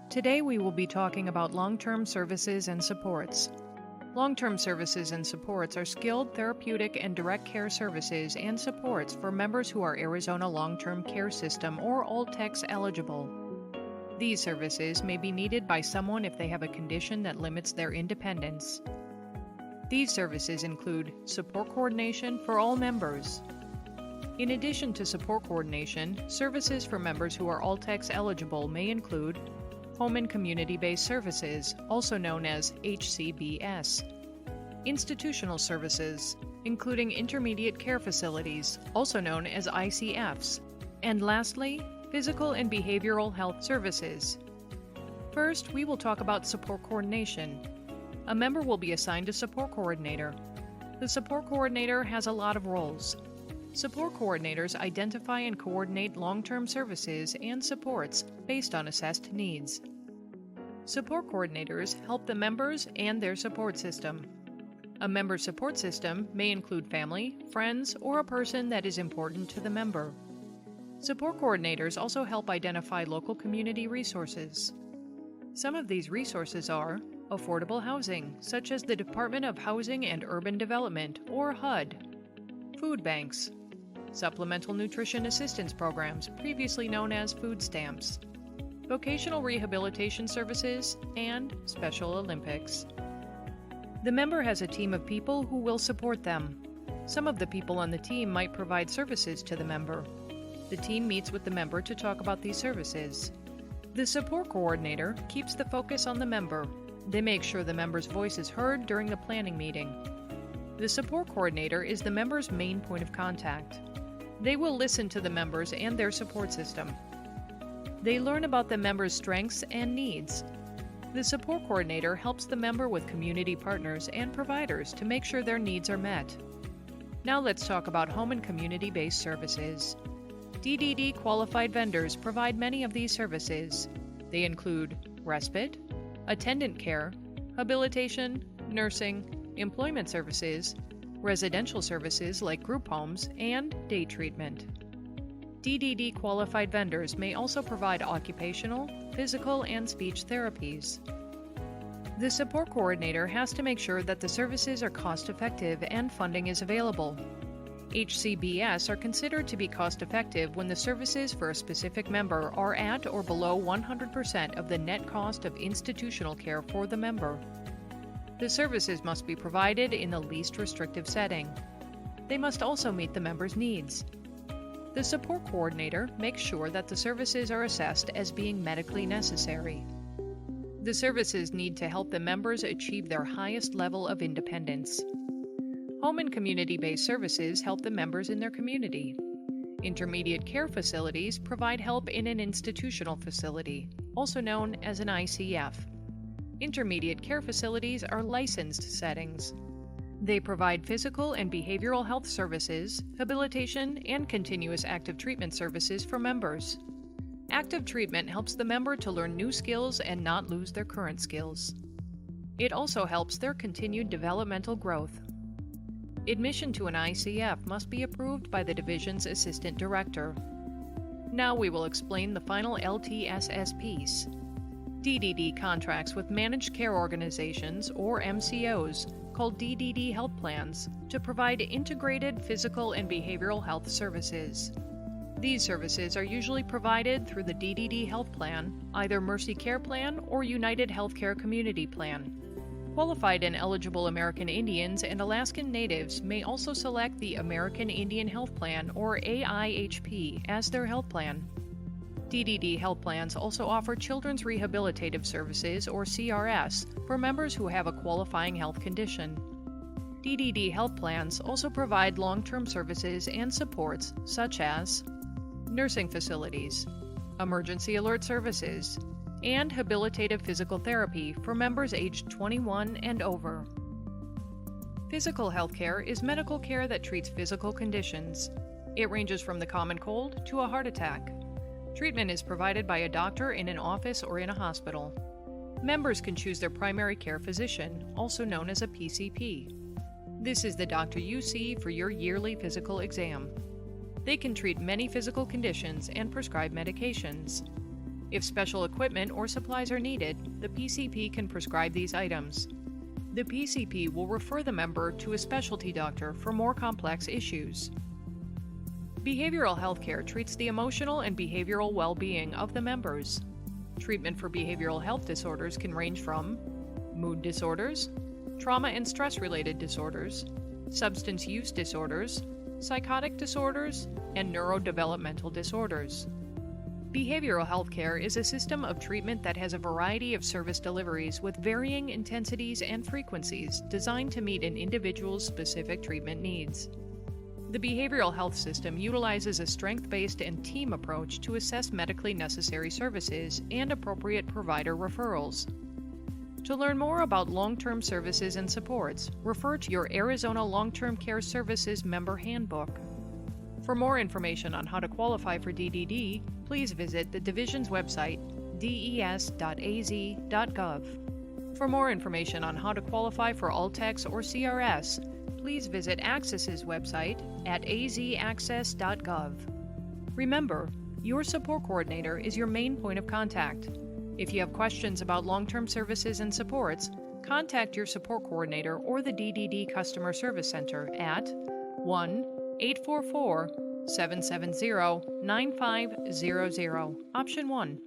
Today we will be talking about long-term services and supports. Long-term services and supports are skilled, therapeutic, and direct care services and supports for members who are Arizona Long-Term Care System or LTSS eligible. These services may be needed by someone if they have a condition that limits their independence. These services include support coordination for all members. In addition to support coordination, services for members who are LTSS eligible may include home and community-based services, also known as HCBS, institutional services, including intermediate care facilities, also known as ICFs, and lastly, physical and behavioral health services. First, we will talk about support coordination. A member will be assigned a support coordinator. The support coordinator has a lot of roles. Support coordinators identify and coordinate long-term services and supports based on assessed needs. Support coordinators help the members and their support system. A member's support system may include family, friends, or a person that is important to the member. Support coordinators also help identify local community resources. Some of these resources are affordable housing, such as the Department of Housing and Urban Development, or HUD, food banks, supplemental nutrition assistance programs, previously known as food stamps, vocational rehabilitation services, and Special Olympics. The member has a team of people who will support them. Some of the people on the team might provide services to the member. The team meets with the member to talk about these services. The support coordinator keeps the focus on the member. They make sure the member's voice is heard during the planning meeting. The support coordinator is the member's main point of contact. They will listen to the members and their support system. They learn about the member's strengths and needs. The support coordinator helps the member with community partners and providers to make sure their needs are met. Now let's talk about home and community-based services. DDD qualified vendors provide many of these services. They include respite, attendant care, habilitation, nursing, employment services, residential services like group homes, and day treatment. DDD qualified vendors may also provide occupational, physical, and speech therapies. The support coordinator has to make sure that the services are cost-effective and funding is available. HCBS are considered to be cost-effective when the services for a specific member are at or below 100% of the net cost of institutional care for the member. The services must be provided in the least restrictive setting. They must also meet the member's needs. The support coordinator makes sure that the services are assessed as being medically necessary. The services need to help the members achieve their highest level of independence. Home and community-based services help the members in their community. Intermediate care facilities provide help in an institutional facility, also known as an ICF. Intermediate care facilities are licensed settings. They provide physical and behavioral health services, habilitation, and continuous active treatment services for members. Active treatment helps the member to learn new skills and not lose their current skills. It also helps their continued developmental growth. Admission to an ICF must be approved by the division's assistant director. Now we will explain the final LTSS piece. DDD contracts with managed care organizations, or MCOs, called DDD health plans, to provide integrated physical and behavioral health services. These services are usually provided through the DDD health plan, either Mercy Care Plan or United Healthcare Community Plan. Qualified and eligible American Indians and Alaskan Natives may also select the American Indian Health Plan, or AIHP, as their health plan. DDD health plans also offer Children's Rehabilitative Services, or CRS, for members who have a qualifying health condition. DDD health plans also provide long-term services and supports such as nursing facilities, emergency alert services, and habilitative physical therapy for members aged 21 and over. Physical health care is medical care that treats physical conditions. It ranges from the common cold to a heart attack. Treatment is provided by a doctor in an office or in a hospital. Members can choose their primary care physician, also known as a PCP. This is the doctor you see for your yearly physical exam. They can treat many physical conditions and prescribe medications. If special equipment or supplies are needed, the PCP can prescribe these items. The PCP will refer the member to a specialty doctor for more complex issues. Behavioral health care treats the emotional and behavioral well-being of the members. Treatment for behavioral health disorders can range from mood disorders, trauma and stress-related disorders, substance use disorders, psychotic disorders, and neurodevelopmental disorders. Behavioral health care is a system of treatment that has a variety of service deliveries with varying intensities and frequencies designed to meet an individual's specific treatment needs. The behavioral health system utilizes a strength-based and team approach to assess medically necessary services and appropriate provider referrals. To learn more about long-term services and supports, refer to your Arizona Long-Term Care Services Member Handbook. For more information on how to qualify for DDD, please visit the Division's website, des.az.gov. For more information on how to qualify for Altex or CRS, please visit Access's website at azaccess.gov. Remember, your support coordinator is your main point of contact. If you have questions about long-term services and supports, contact your support coordinator or the DDD Customer Service Center at 1-844-770-9500, option 1.